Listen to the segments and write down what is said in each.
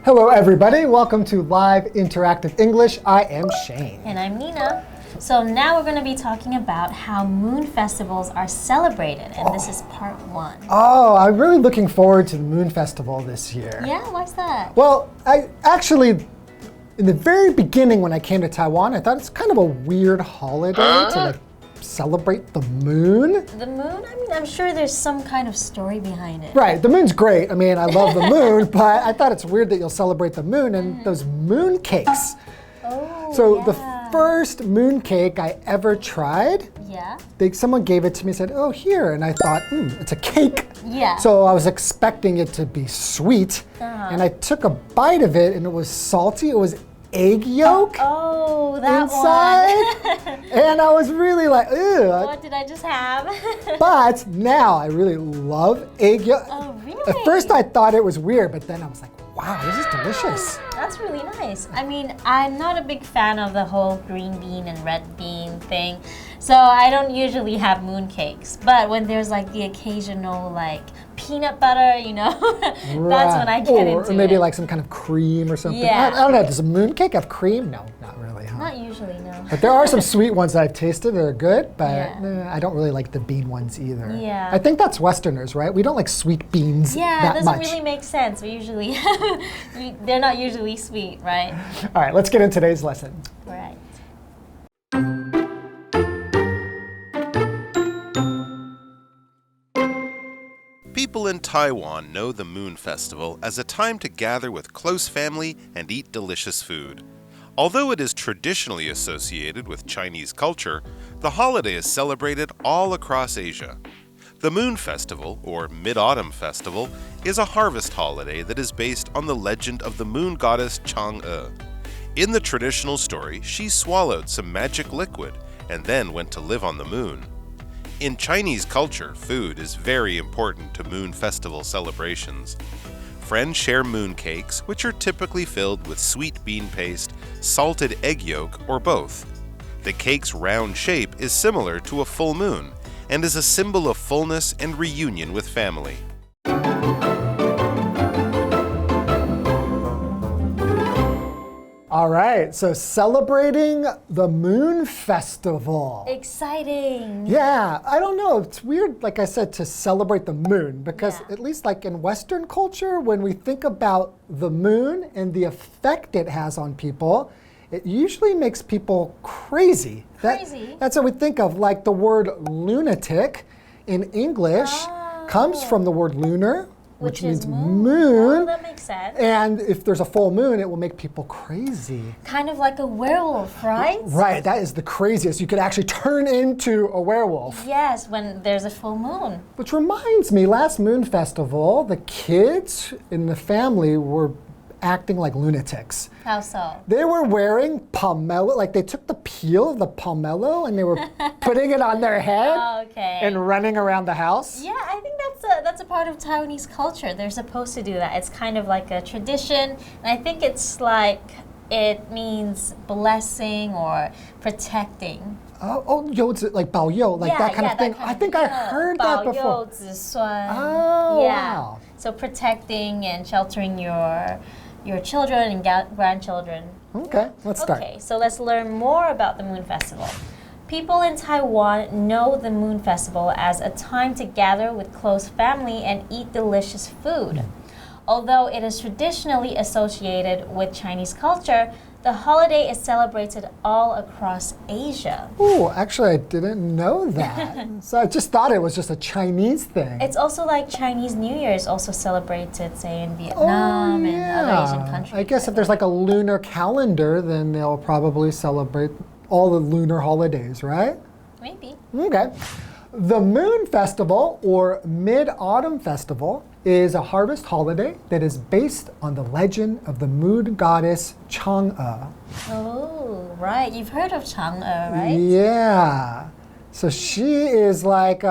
Hello everybody, welcome to Live Interactive English. I am Shane. And I'm Nina. So now we're going to be talking about how moon festivals are celebrated, and this is part 1. Oh, I'm really looking forward to the Moon Festival this year. Yeah, why's that? Well, I actually, in the very beginning when I came to Taiwan, I thought it's kind of a weird holiday to like celebrate the moon. The moon? I mean, I'm sure there's some kind of story behind it. Right, the moon's great. I mean, I love the moon, but I thought it's weird that you'll celebrate the moon and those moon cakes. Oh, So yeah. the first moon cake I ever tried, someone gave it to me and said, oh, here. And I thought, it's a cake. Yeah. So I was expecting it to be sweet. And I took a bite of it and it was salty. It was egg yolk inside. And I was really like, ew. What did I just have? But now I really love egg yolk. Oh, really? At first I thought it was weird, but then I was like, wow, this is delicious. That's really nice. I mean, I'm not a big fan of the whole green bean and red bean thing, so I don't usually have moon cakes. But when there's like the occasional like peanut butter, you know, that's when I get into it. Or maybe like some kind of cream or something. Yeah. I don't know, does a moon cake have cream? No, not really, huh? Not usually, no. But there are some sweet ones that I've tasted that are good, but Yeah. I don't really like the bean ones either. Yeah. I think that's Westerners, right? We don't like sweet beans Yeah, that it much. doesn't really make sense. We usually, they're not usually sweet, right? All right, let's get into today's lesson. Right. People in Taiwan know the Moon Festival as a time to gather with close family and eat delicious food. Although it is traditionally associated with Chinese culture, the holiday is celebrated all across Asia. The Moon Festival, or Mid-Autumn Festival, is a harvest holiday that is based on the legend of the moon goddess Chang'e. In the traditional story, she swallowed some magic liquid and then went to live on the moon. In Chinese culture, food is very important to Moon Festival celebrations. Friends share moon cakes, which are typically filled with sweet bean paste, salted egg yolk, or both. The cake's round shape is similar to a full moon and is a symbol of fullness and reunion with family. All right, so celebrating the Moon Festival. Exciting. Yeah, I don't know. It's weird, like I said, to celebrate the moon because at least like in Western culture, when we think about the moon and the effect it has on people, it usually makes people crazy. That's what we think of, like the word lunatic in English comes from the word lunar, which means moon. Oh, that makes sense. And if there's a full moon, it will make people crazy. Kind of like a werewolf, right? Right, that is the craziest. You could actually turn into a werewolf. Yes, when there's a full moon. Which reminds me, last Moon Festival, the kids in the family were acting like lunatics. How so? They were wearing pomelo, like they took the peel of the pomelo and they were putting it on their head and running around the house. Yeah, I think that's a part of Taiwanese culture. They're supposed to do that. It's kind of like a tradition, and I think it's like it means blessing or protecting. Oh, 柚子, like 保佑, like that kind of thing. I think I heard that before. 保佑子孙. Oh, wow. So protecting and sheltering your children and grandchildren. Okay, let's start. Okay, so let's learn more about the Moon Festival. People in Taiwan know the Moon Festival as a time to gather with close family and eat delicious food. Although it is traditionally associated with Chinese culture, the holiday is celebrated all across Asia. Oh, actually, I didn't know that. So I just thought it was just a Chinese thing. It's also like Chinese New Year is also celebrated, say, in Vietnam and other Asian countries. I guess if there's like a lunar calendar, then they'll probably celebrate all the lunar holidays, right? Maybe. Okay. The Moon Festival, or Mid-Autumn Festival, is a harvest holiday that is based on the legend of the moon goddess Chang'e. Oh, right. You've heard of Chang'e, right? Yeah. So she is like,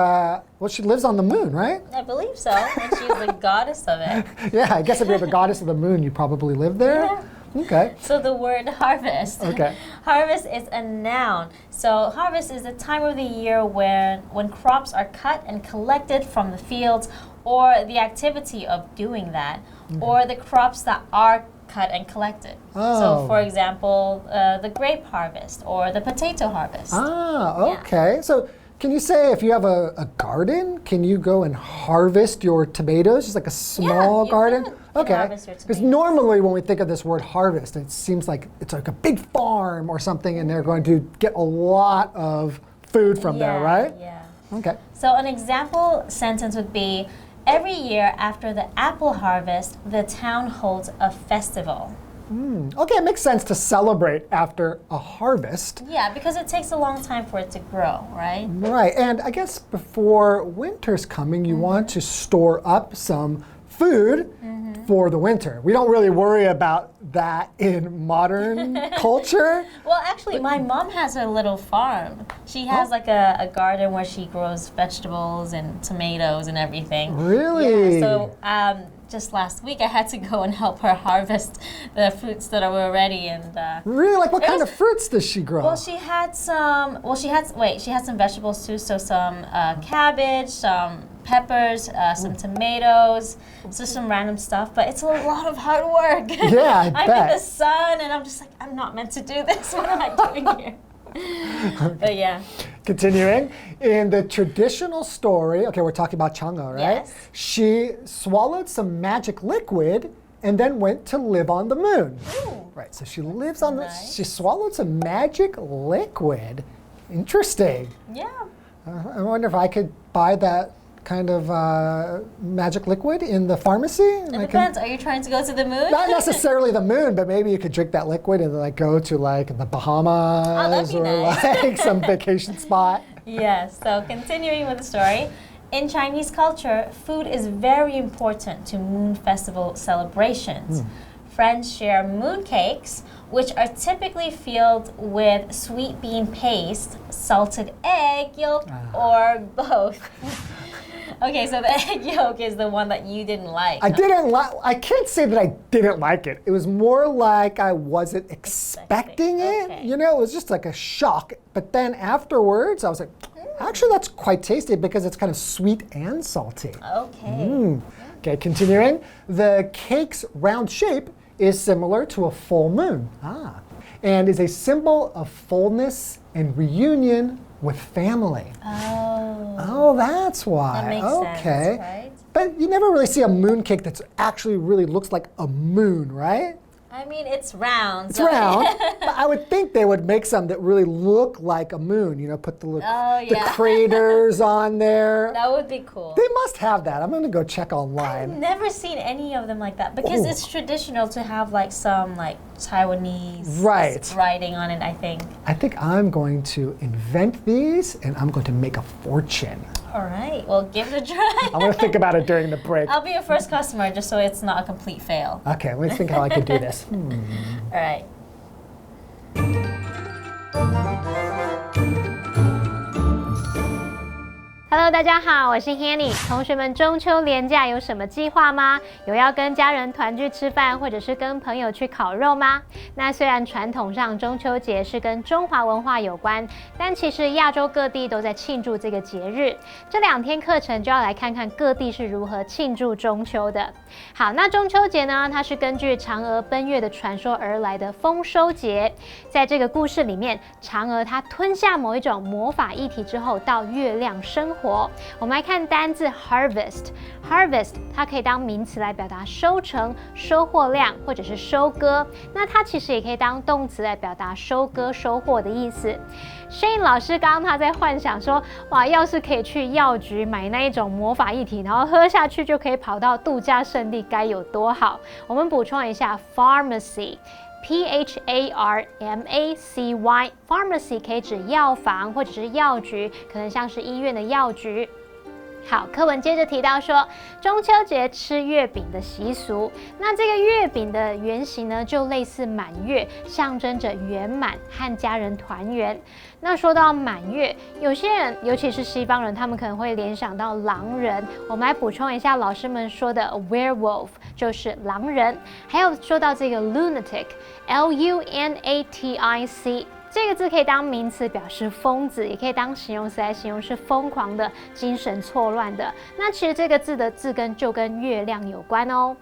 she lives on the moon, right? I believe so. And she's the goddess of it. Yeah, I guess if you're the goddess of the moon, you probably live there. Yeah. Okay. So the word harvest. Okay. Harvest is a noun. So harvest is the time of the year when crops are cut and collected from the fields, or the activity of doing that, or the crops that are cut and collected. So for example, the grape harvest or the potato harvest. Okay. Yeah. So can you say if you have a garden, can you go and harvest your tomatoes? Just like a small garden? Okay. Because normally when we think of this word harvest, it seems like it's like a big farm or something and they're going to get a lot of food from there, right? Yeah. Okay. So an example sentence would be, every year after the apple harvest, the town holds a festival. Okay, it makes sense to celebrate after a harvest. Yeah, because it takes a long time for it to grow, right? Right, and I guess before winter's coming, you want to store up some food for the winter. We don't really worry about that in modern culture. Well, actually, my mom has a little farm. She has like a garden where she grows vegetables and tomatoes and everything. Really? Yeah, so just last week I had to go and help her harvest the fruits that were ready and really? Like what kind of fruits does she grow? Well, she had some vegetables too, so some cabbage, some peppers, some tomatoes, just some random stuff, but it's a lot of hard work. Yeah, I I'm bet. in the sun and I'm just like, I'm not meant to do this. What am I doing here? But yeah. Continuing, in the traditional story, okay, we're talking about Chang'e, right? Yes. She swallowed some magic liquid and then went to live on the moon. Ooh. Right, so she lives on she swallowed some magic liquid. Interesting. Yeah. I wonder if I could buy that kind of magic liquid in the pharmacy. It depends. Are you trying to go to the moon? Not necessarily the moon, but maybe you could drink that liquid and like go to like the Bahamas or nice. like some vacation spot. Yes, so continuing with the story. In Chinese culture, food is very important to Moon Festival celebrations. Friends share moon cakes, which are typically filled with sweet bean paste, salted egg yolk, or both. Okay, so the egg yolk is the one that you didn't like. I can't say that I didn't like it. It was more like I wasn't expecting it. Okay. You know, it was just like a shock. But then afterwards, I was like, actually, that's quite tasty because it's kind of sweet and salty. Okay. Okay, continuing. The cake's round shape is similar to a full moon. And is a symbol of fullness and reunion with family. Oh, that's why. That makes sense, right? But you never really see a moon cake that actually really looks like a moon, right? I mean, it's round. It's round, but I would think they would make some that really look like a moon, you know, put the the craters on there. That would be cool. They must have that. I'm going to go check I've online. never seen any of them like that because it's traditional to have like some like Taiwanese writing on it, I think. I think I'm going to invent these and I'm going to make a fortune. All right, well, give it a try. I'm going to think about it during the break. I'll be your first customer just so it's not a complete fail. Okay, let me think how I could do this. All right. Hello， 大家好，我是 Hanny。同学们，中秋连假有什么计划吗？有要跟家人团聚吃饭，或者是跟朋友去烤肉吗？那虽然传统上中秋节是跟中华文化有关，但其实亚洲各地都在庆祝这个节日。这2天课程就要来看看各地是如何庆祝中秋的。好，那中秋节呢，它是根据嫦娥奔月的传说而来的丰收节。在这个故事里面，嫦娥她吞下某一种魔法液体之后，到月亮生活。我们来看单字 harvest， 它可以当名词来表达收成、收获量或者是收割。那它其实也可以当动词来表达收割、收获的意思。Shane 老师刚刚他在幻想说，哇，要是可以去药局买那一种魔法液体，然后喝下去就可以跑到度假胜地，该有多好！我们补充一下 pharmacy。Pharmacy 可以指药房或者是药局，可能像是医院的药局。好，课文接着提到说，中秋节吃月饼的习俗。那这个月饼的原型呢，就类似满月，象征着圆满和家人团圆。那说到满月，有些人，尤其是西方人，他们可能会联想到狼人。我们来补充一下老师们说的 werewolf 就是狼人，还有说到这个 lunatic，L-U-N-A-T-I-C。这个字可以当名词表示疯子，也可以当形容词来形容是疯狂的、精神错乱的。那其实这个字的字根就跟月亮有关哦。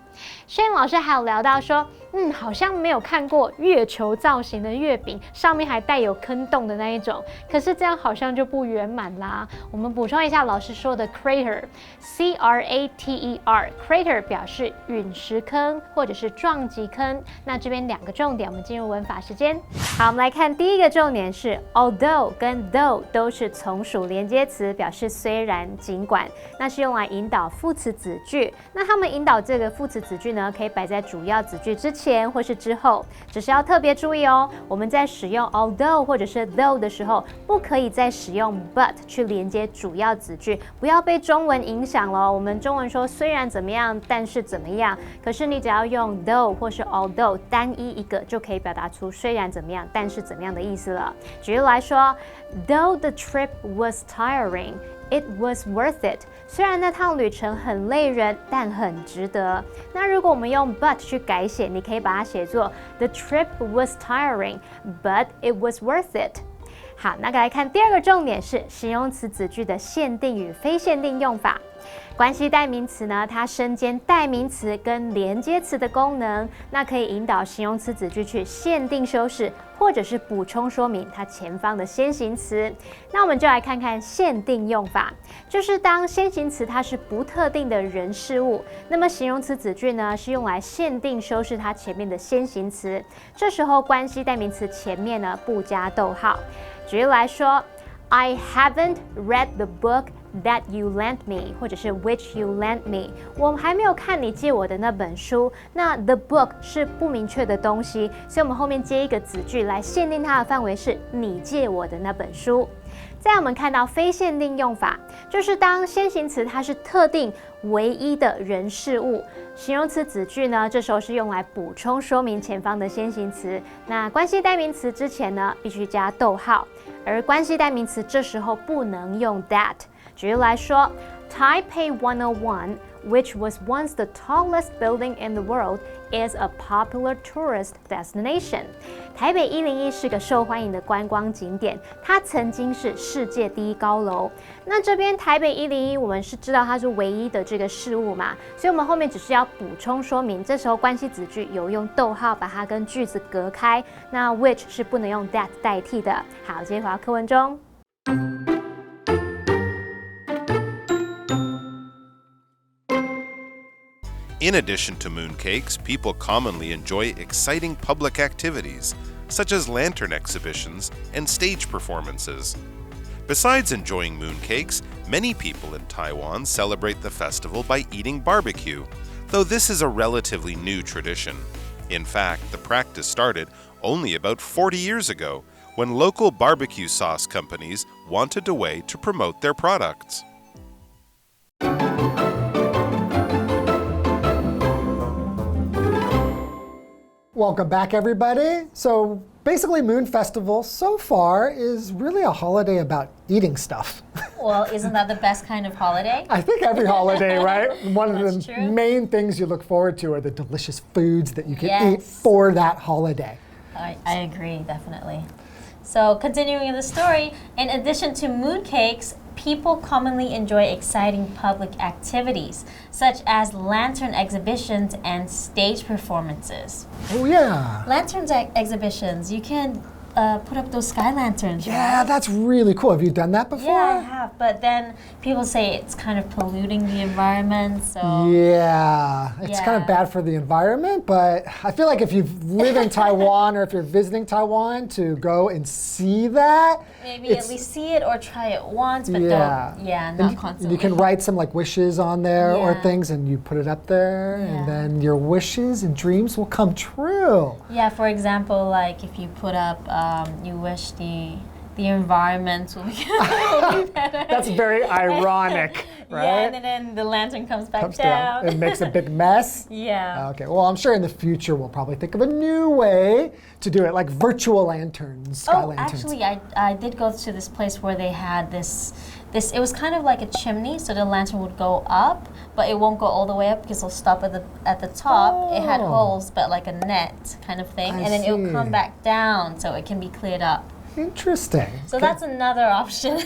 Shane 老师还有聊到说，好像没有看过月球造型的月饼，上面还带有坑洞的那一种，可是这样好像就不圆满啦。我们补充一下老师说的 crater，C-R-A-T-E-R，crater 表示陨石坑或者是撞击坑。那这边两个重点，我们进入文法时间。好，我们来看第一个重点是 although 跟 though 都是从属连接词，表示虽然、尽管，那是用来引导副词子句。那他们引导这个副词子句呢，可以摆在主要子句之前或是之后，只是要特别注意哦。我们在使用 although 或者是 though 的时候，不可以再使用 but 去连接主要子句，不要被中文影响了。我们中文说虽然怎么样，但是怎么样，可是你只要用 though 或是 although 单一一个，就可以表达出虽然怎么样，但是怎么样的意思了。举例来说 ，Though the trip was tiring，it was worth it。虽然那趟旅程很累人，但很值得。那如果我们用 but 去改写，你可以把它写作 The trip was tiring, but it was worth it。好，那来看第二个重点是形容词子句的限定与非限定用法。关系代名词呢，它身兼代名词跟连接词的功能，那可以引导形容词子句去限定修饰，或者是补充说明它前方的先行词。那我们就来看看限定用法，就是当先行词它是不特定的人事物，那么形容词子句呢是用来限定修饰它前面的先行词，这时候关系代名词前面呢不加逗号。举例来说 I haven't read the book that you lent me， 或者是 which you lent me， 我还没有看你借我的那本书。那 the book 是不明确的东西，所以我们后面接一个子句来限定它的范围是你借我的那本书。再我们看到非限定用法，就是当先行词它是特定唯一的人事物，形容词子句呢这时候是用来补充说明前方的先行词，那关系代名词之前呢必须加逗号，而关系代名词这时候不能用 that。举例来说 Taipei 101 which was once the tallest building in the world, is a popular tourist destination. 台北101是个受欢迎的观光景点，它曾经是世界第一高楼。那这边台北101，我们是知道它是唯一的这个事物嘛，所以我们后面只是要补充说明，这时候关系子句有用逗号把它跟句子隔开，那 which 是不能用 that 代替的。好，接着回到课文中。In addition to mooncakes, people commonly enjoy exciting public activities, such as lantern exhibitions and stage performances. Besides enjoying mooncakes, many people in Taiwan celebrate the festival by eating barbecue, though this is a relatively new tradition. In fact, the practice started only about 40 years ago, when local barbecue sauce companies wanted a way to promote their products. Welcome back, everybody. So basically, Moon Festival so far is really a holiday about eating stuff. Well, isn't that the best kind of holiday? I think every holiday, right? One of the true. main things you look forward to are the delicious foods that you can eat Yes. for that holiday. I agree, definitely. So continuing the story, in addition to mooncakes, people commonly enjoy exciting public activities, such as lantern exhibitions and stage performances. Oh, yeah. Lanterns exhibitions, you can put up those sky lanterns, Yeah, right? that's really cool. Have you done that before? Yeah, I have, but then people say it's kind of polluting the environment, so... Yeah, it's kind of Yeah. bad for the environment, but I feel like if you live in Taiwan or if you're visiting Taiwan to go and see that, Maybe at least see it or try it once, but yeah. not And constantly. you can write some like wishes on there or Yeah. things and you put it up there Yeah. and then your wishes and dreams will come true. Yeah, for example, like if you put up, you wish the environment will be better. That's very ironic. right? Yeah, and then the lantern comes back down. It makes a big mess. Yeah. Okay, well, I'm sure in the future we'll probably think of a new way to do it, like virtual lanterns, sky lanterns. Actually, I did go to this place where they had this, it was kind of like a chimney, so the lantern would go up, but it won't go all the way up because it'll stop at the top. It had holes, but like a net kind of thing, and then it will come back down so it can be cleared up. Interesting. So that's another option.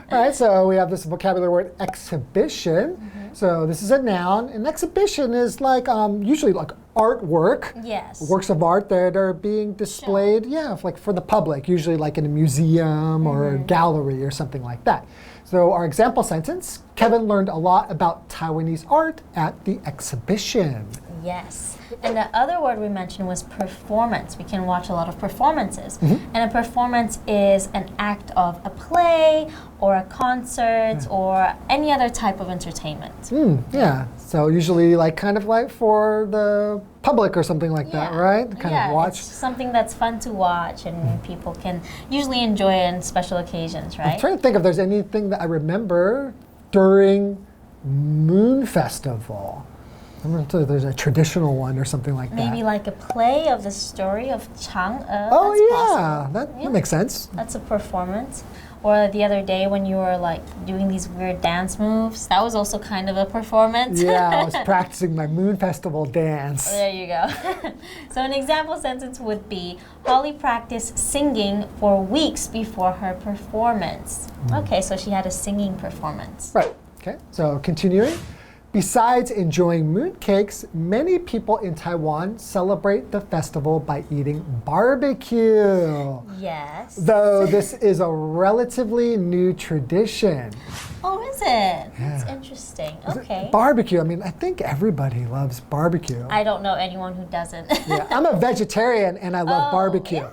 All right, so we have this vocabulary word exhibition. So this is a noun. An exhibition is like usually like artwork. Yes. Works of art that are being displayed, like for the public, usually like in a museum or a gallery or something like that. So our example sentence, Kevin learned a lot about Taiwanese art at the exhibition. Yes. And the other word we mentioned was performance. We can watch a lot of performances. And a performance is an act of a play or a concert or any other type of entertainment. Yeah, so usually like kind of like for the public or something like that, right? Kind of watch. It's something that's fun to watch and people can usually enjoy it on special occasions, right? I'm trying to think if there's anything that I remember during Moon Festival. I remember there's a traditional one or something like that. Maybe like a play of the story of Chang'e. Oh, That's yeah, that makes sense. That's a performance. Or the other day when you were like doing these weird dance moves, that was also kind of a performance. Yeah, I was practicing my Moon Festival dance. There you go. So an example sentence would be, Holly practiced singing for weeks before her performance. Okay, so she had a singing performance. Right, okay, so continuing. Besides enjoying mooncakes, many people in Taiwan celebrate the festival by eating barbecue. Yes. Though this is a relatively new tradition. Oh, is it? That's interesting. Okay. Barbecue, I mean, I think everybody loves barbecue. I don't know anyone who doesn't. Yeah, I'm a vegetarian and I love barbecue. Yeah,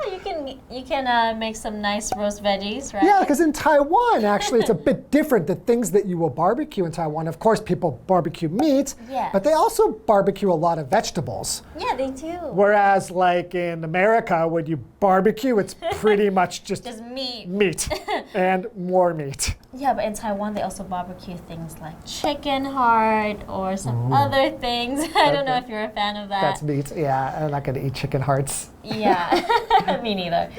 you can make some nice roast veggies, right? Yeah, because in Taiwan, actually, it's a bit different. The things that you will barbecue in Taiwan, of course, people barbecue meat, but they also barbecue a lot of vegetables. Yeah, they do. Whereas, like in America, when you barbecue, it's pretty much just meat. Meat and more meat. Yeah, but in Taiwan, they also barbecue things like chicken heart or some other things. I don't know if you're a fan of that. That's meat. Yeah, I'm not going to eat chicken hearts. Yeah, me neither.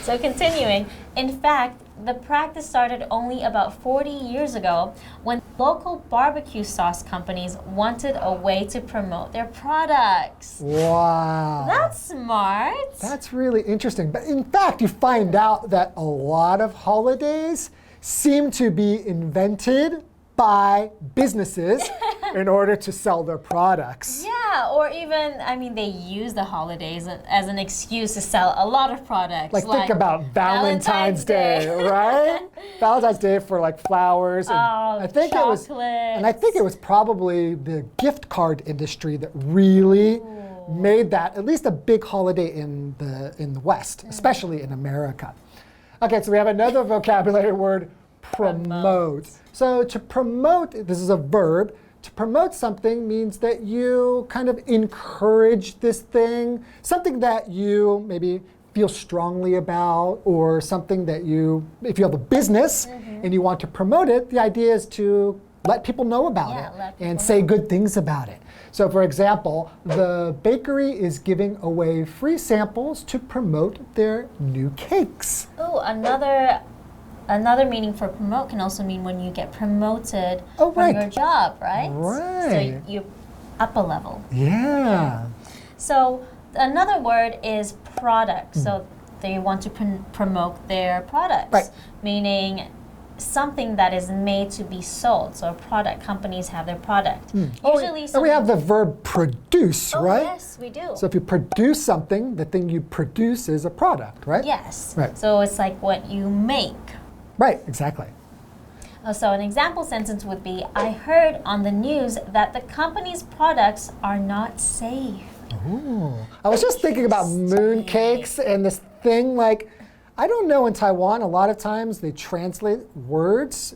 So continuing, in fact, the practice started only about 40 years ago when local barbecue sauce companies wanted a way to promote their products. Wow. That's smart. That's really interesting. But in fact, you find out that a lot of holidays seem to be invented by businesses in order to sell their products. Yeah, or even, I mean, they use the holidays as an excuse to sell a lot of products. Like think about Valentine's Day, right? Valentine's Day for like flowers. And I think chocolates. And I think it was probably the gift card industry that really made that at least a big holiday in the West, especially in America. Okay, so we have another vocabulary word, promote. So to promote, this is a verb. To promote something means that you kind of encourage this thing, something that you maybe feel strongly about, or something that you, if you have a business and you want to promote it, the idea is to let people know about it and say good things about it. So for example, the bakery is giving away free samples to promote their new cakes. Oh, another meaning for promote can also mean when you get promoted from your job, right? Right. So you're up a level. Yeah. So another word is product. So they want to promote their products, meaning something that is made to be sold. So a product, companies have their product. Usually and we have the verb produce, right? Yes, we do. So if you produce something, the thing you produce is a product, right? Yes. Right. So it's like what you make. Right, exactly. So an example sentence would be, I heard on the news that the company's products are not safe. Ooh. I was just thinking about mooncakes and this thing like, I don't know, in Taiwan, a lot of times they translate words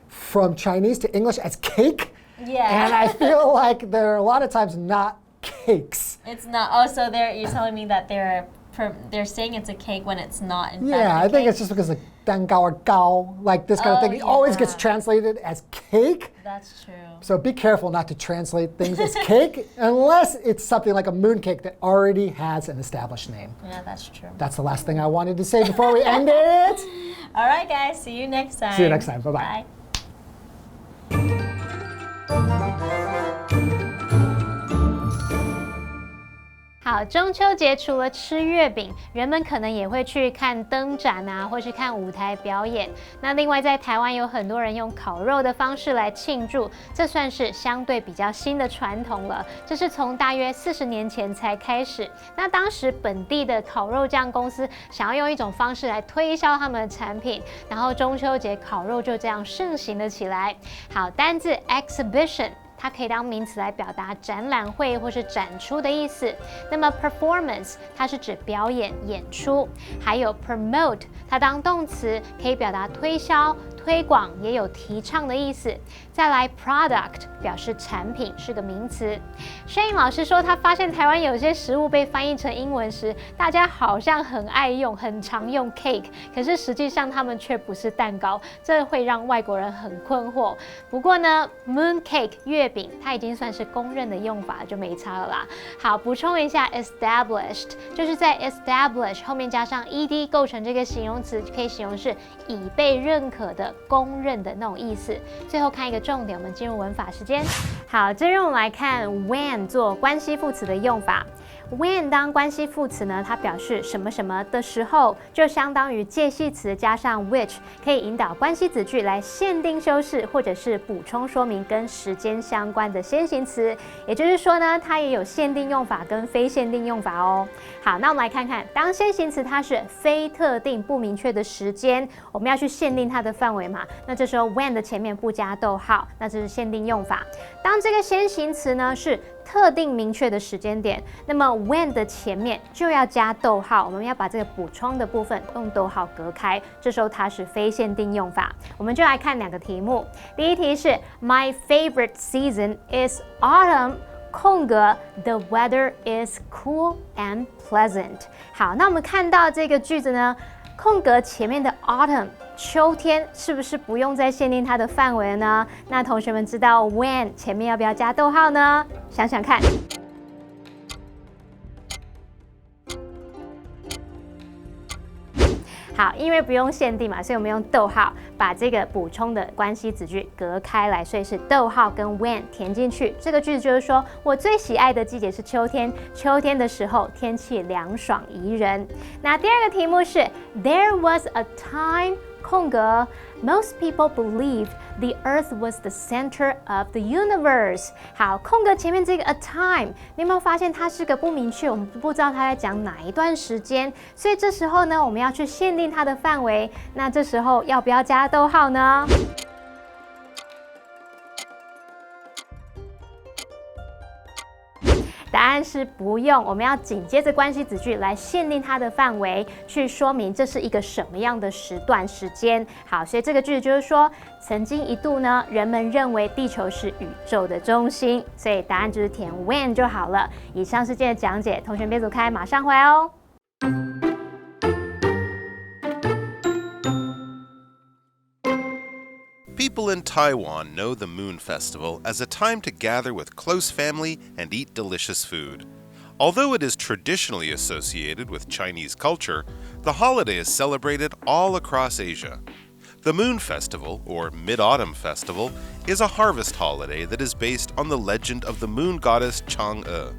from Chinese to English as cake. Yeah. And I feel like they're a lot of times not cakes. It's not. Oh, so you're telling me that they're they're saying it's a cake when it's not. In Yeah, fact, I think it's just because like 蛋糕 or gao, like this kind of thing, it always gets translated as cake. That's true. So be careful not to translate things as cake unless it's something like a mooncake that already has an established name. Yeah, that's true. That's the last thing I wanted to say before we end it. All right, guys. See you next time. See you next time. Bye-bye. Bye. 好，中秋节除了吃月饼，人们可能也会去看灯展啊，或是看舞台表演。那另外在台湾有很多人用烤肉的方式来庆祝，这算是相对比较新的传统了。这是从大约40年前才开始。那当时本地的烤肉酱公司想要用一种方式来推销他们的产品，然后中秋节烤肉就这样盛行了起来。好，单字 exhibition。它可以当名词来表达展览会或是展出的意思。那么 performance 它是指表演、演出，还有 promote 它当动词可以表达推销、推广，也有提倡的意思。再来 product 表示产品，是个名词。Shane 老师说，他发现台湾有些食物被翻译成英文时，大家好像很爱用、很常用 cake， 可是实际上它们却不是蛋糕，这会让外国人很困惑。不过呢 ，moon cake 月饼它已经算是公认的用法，就没差了啦。好，补充一下 established 就是在 establish 后面加上 ed 构成这个形容词，可以形容是已被认可的、公认的那种意思。最后看一个重点，我们进入文法时间。好，这让我们来看 when 做关系副词的用法。when 当关系副词呢，它表示什么什么的时候，就相当于介系词加上 which， 可以引导关系子句来限定修饰或者是补充说明跟时间相关的先行词。也就是说呢，它也有限定用法跟非限定用法哦。好，那我们来看看，当先行词它是非特定不明确的时间，我们要去限定它的范围嘛，那这时候 when 的前面不加逗号，那这是限定用法。当这个先行词呢是特定明确的时间点，那么 when 的前面就要加逗号，我们要把这个补充的部分用逗号隔开，这时候它是非限定用法。我们就来看两个题目，第一题是 My favorite season is autumn， 空格 The weather is cool and pleasant。好，那我们看到这个句子呢，空格前面的 autumn 秋天是不是不用再限定它的范围了呢？那同学们知道 when 前面要不要加逗号呢？想想看。好，因为不用限定嘛，所以我们用逗号把这个补充的关系子句隔开来，所以是逗号跟 when 填进去。这个句子就是说我最喜爱的季节是秋天，秋天的时候天气凉爽宜人。那第二个题目是 There was a time 空格 Most people believed the earth was the center of the universe。 好，空格前面这个 a time， 你有没有发现它是个不明确，我们不知道它在讲哪一段时间，所以这时候呢，我们要去限定它的范围，那这时候要不要加逗号呢？答案是不用，我们要紧接着关系子句来限定它的范围，去说明这是一个什么样的时段时间。好，所以这个句子就是说，曾经一度呢，人们认为地球是宇宙的中心，所以答案就是填 when 就好了。以上是今天的讲解，同学别走开，马上回来哦。People in Taiwan know the Moon Festival as a time to gather with close family and eat delicious food. Although it is traditionally associated with Chinese culture, the holiday is celebrated all across Asia. The Moon Festival, or Mid-Autumn Festival, is a harvest holiday that is based on the legend of the moon goddess Chang'e.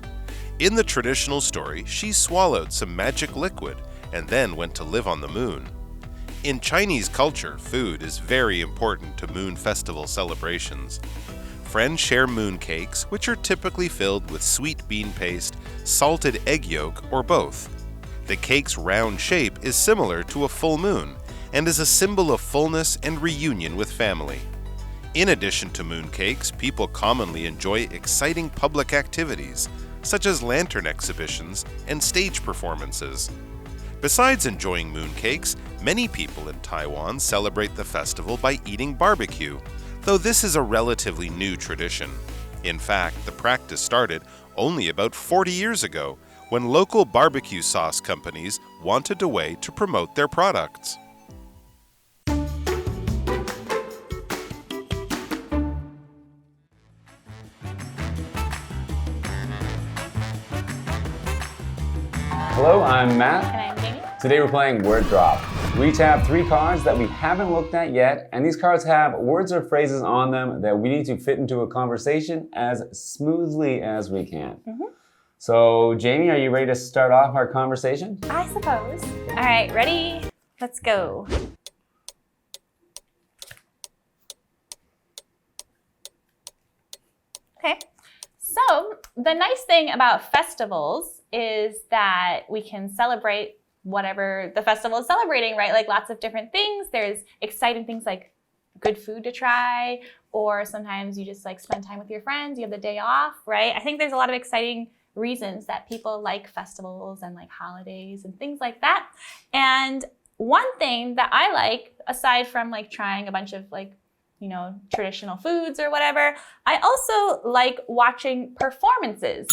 In the traditional story, she swallowed some magic liquid and then went to live on the moon. In Chinese culture, food is very important to Moon Festival celebrations. Friends share moon cakes, which are typically filled with sweet bean paste, salted egg yolk, or both. The cake's round shape is similar to a full moon and is a symbol of fullness and reunion with family. In addition to moon cakes, people commonly enjoy exciting public activities, such as lantern exhibitions and stage performances. Besides enjoying mooncakes, many people in Taiwan celebrate the festival by eating barbecue, though this is a relatively new tradition. In fact, the practice started only about 40 years ago, when local barbecue sauce companies wanted a way to promote their products. Hello, I'm Matt. And I'm Jamie. Today we're playing Word Drop. We each have 3 cards that we haven't looked at yet, and these cards have words or phrases on them that we need to fit into a conversation as smoothly as we can. So, Jamie, are you ready to start off our conversation? I suppose. All right, ready? Let's go. Okay, so the nice thing about festivals is that we can celebrate whatever the festival is celebrating, right? Like lots of different things. There's exciting things like good food to try, or sometimes you just like spend time with your friends, you have the day off, right? I think there's a lot of exciting reasons that people like festivals and like holidays and things like that. And one thing that I like, aside from like trying a bunch of like, you know, traditional foods or whatever, I also like watching performances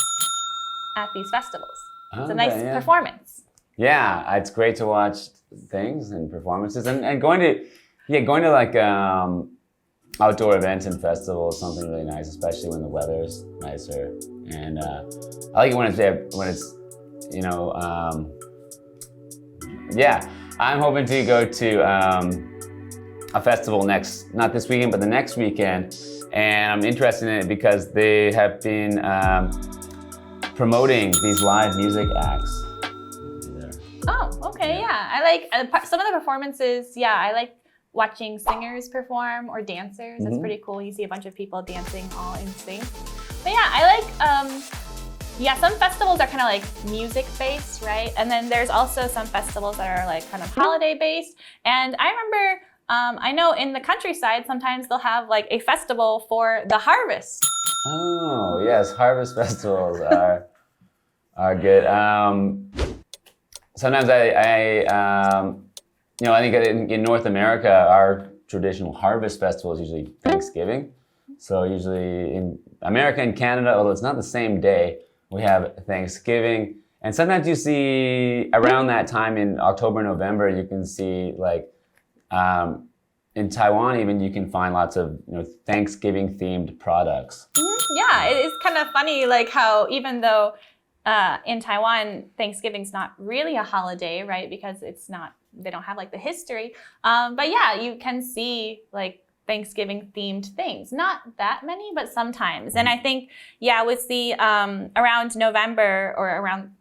at these festivals. It's a nice performance. Yeah, it's great to watch things and performances, and going to like outdoor events and festivals is something really nice, especially when the weather's nicer. And I like it when it's you know, yeah. I'm hoping to go to a festival not this weekend, but the next weekend, and I'm interested in it because they have been promoting these live music acts. Oh, okay, yeah. I like some of the performances. Yeah, I like watching singers perform or dancers. That's pretty cool. You see a bunch of people dancing all in sync. But yeah, I like, some festivals are kind of like music-based, right? And then there's also some festivals that are like kind of holiday-based. And I remember, I know in the countryside, sometimes they'll have like a festival for the harvest. Oh, yes, harvest festivals are good. Sometimes I think in North America, our traditional harvest festival is usually Thanksgiving. So usually in America and Canada, although it's not the same day, we have Thanksgiving. And sometimes you see around that time in October, November, you can see like in Taiwan even, you can find lots of Thanksgiving themed products. Yeah, it is kind of funny like how even though in Taiwan, Thanksgiving's not really a holiday, right? Because they don't have like the history. But yeah, you can see like Thanksgiving themed things. Not that many, but sometimes. And I think, with the around November or around,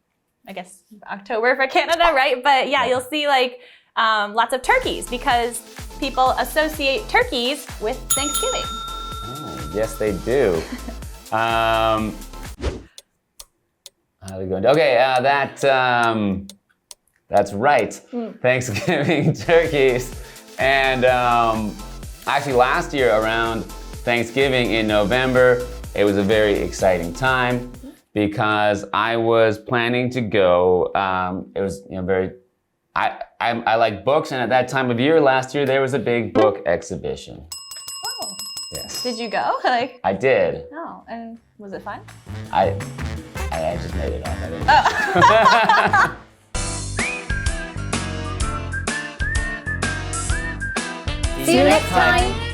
I guess, October for Canada, right? But yeah, you'll see like lots of turkeys because people associate turkeys with Thanksgiving. Oh, yes, they do. Okay, that's right. Thanksgiving turkeys. And actually last year around Thanksgiving in November, it was a very exciting time because I was planning to go. It was I like books, and at that time of year last year there was a big book exhibition. Oh. Yes. Did you go? I did. Oh, and was it fun? I just made it up. I didn't. See you next time.